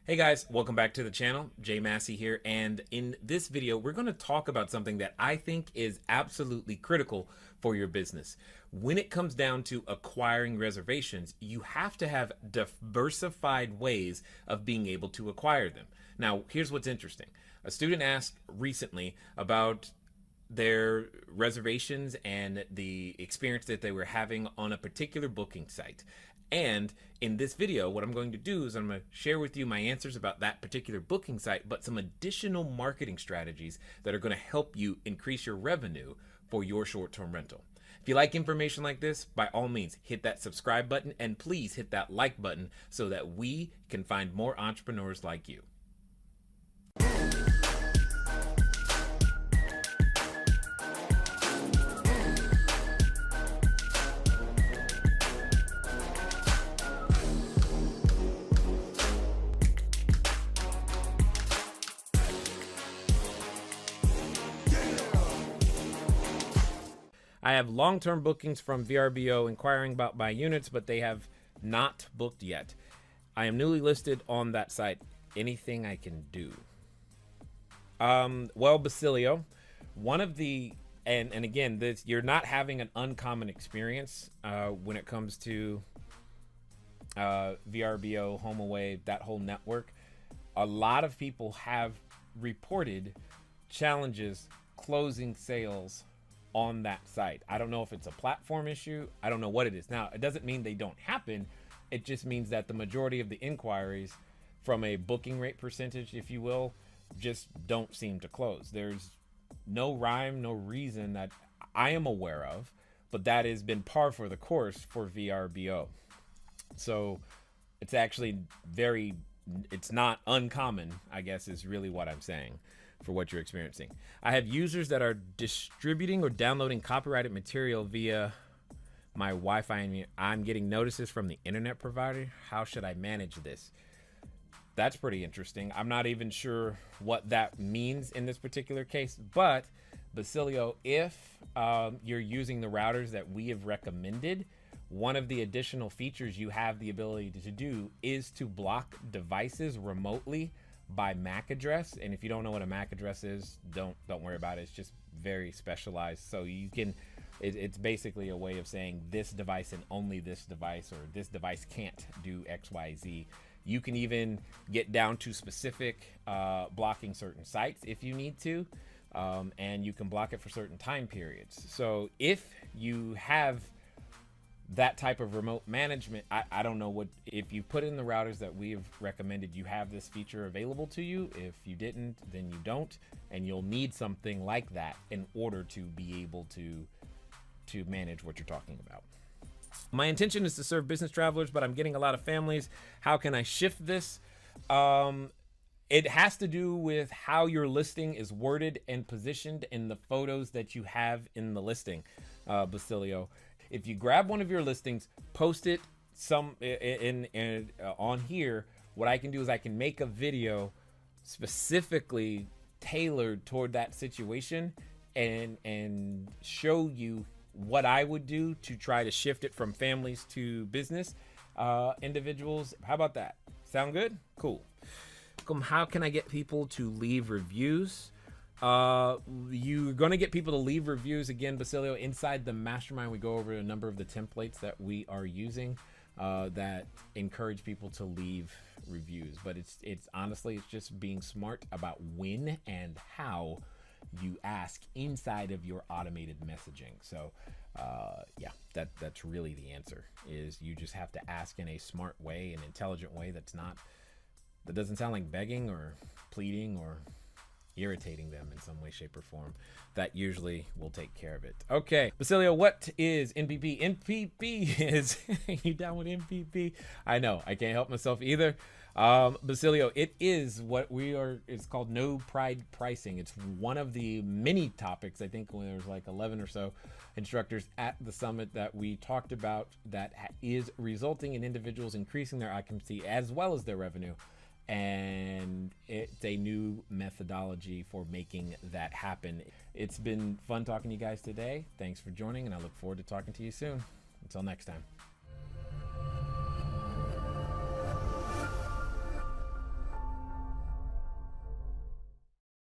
Hey guys, welcome back to the channel. Jay Massey here, and in this video we're going to talk about something that I think is absolutely critical for your business. When it comes down to acquiring reservations, you have to have diversified ways of being able to acquire them. Now, here's what's interesting. A student asked recently about their reservations and the experience that they were having on a particular booking site. And in this video, what I'm going to do is I'm going to share with you my answers about that particular booking site, but some additional marketing strategies that are going to help you increase your revenue for your short-term rental. If you like information like this, by all means, hit that subscribe button and please hit that like button so that we can find more entrepreneurs like you. I have long-term bookings from VRBO inquiring about my units, but they have not booked yet. I am newly listed on that site. Anything I can do? Well, Basilio, one of the, and again, this, you're not having an uncommon experience when it comes to VRBO, HomeAway, that whole network. A lot of people have reported challenges closing sales on that site. I don't know if it's a platform issue. I don't know what it is. Now, it doesn't mean they don't happen. It just means that the majority of the inquiries from a booking rate percentage, if you will, just don't seem to close. There's no rhyme, no reason that I am aware of, but that has been par for the course for VRBO. So it's actually it's not uncommon, I guess, is really what I'm saying for what you're experiencing. I have users that are distributing or downloading copyrighted material via my Wi-Fi, and I'm getting notices from the internet provider. How should I manage this? That's pretty interesting. I'm not even sure what that means in this particular case, but Basilio, if you're using the routers that we have recommended, one of the additional features you have the ability to do is to block devices remotely by MAC address. And if you don't know what a MAC address is, don't worry about it. It's just very specialized. So you can, it's basically a way of saying this device and only this device, or this device can't do XYZ. You can even get down to specific blocking certain sites if you need to, and you can block it for certain time periods. So if you have that type of remote management, I don't know what, if you put in the routers that we have recommended, you have this feature available to you. If you didn't, then you don't, and you'll need something like that in order to be able to manage what you're talking about. My intention is to serve business travelers, but I'm getting a lot of families. How can I shift this? It has to do with how your listing is worded and positioned in the photos that you have in the listing, Basilio. If you grab one of your listings, post it on here, what I can do is I can make a video specifically tailored toward that situation and show you what I would do to try to shift it from families to business individuals. How about that? Sound good? Cool. How can I get people to leave reviews? You're going to get people to leave reviews, again, Basilio, inside the mastermind. We go over a number of the templates that we are using that encourage people to leave reviews. But it's honestly, it's just being smart about when and how you ask inside of your automated messaging. So yeah, that's really the answer, is you just have to ask in a smart way, an intelligent way that doesn't sound like begging or pleading or irritating them in some way, shape, or form. That usually will take care of it. Okay, Basilio, what is NPP? NPP is, you down with NPP? I know, I can't help myself either. Basilio, it is what it's called no pride pricing. It's one of the many topics, I think when there's like 11 or so instructors at the summit that we talked about, that is resulting in individuals increasing their occupancy as well as their revenue. And it's a new methodology for making that happen. It's been fun talking to you guys today. Thanks for joining, and I look forward to talking to you soon. Until next time.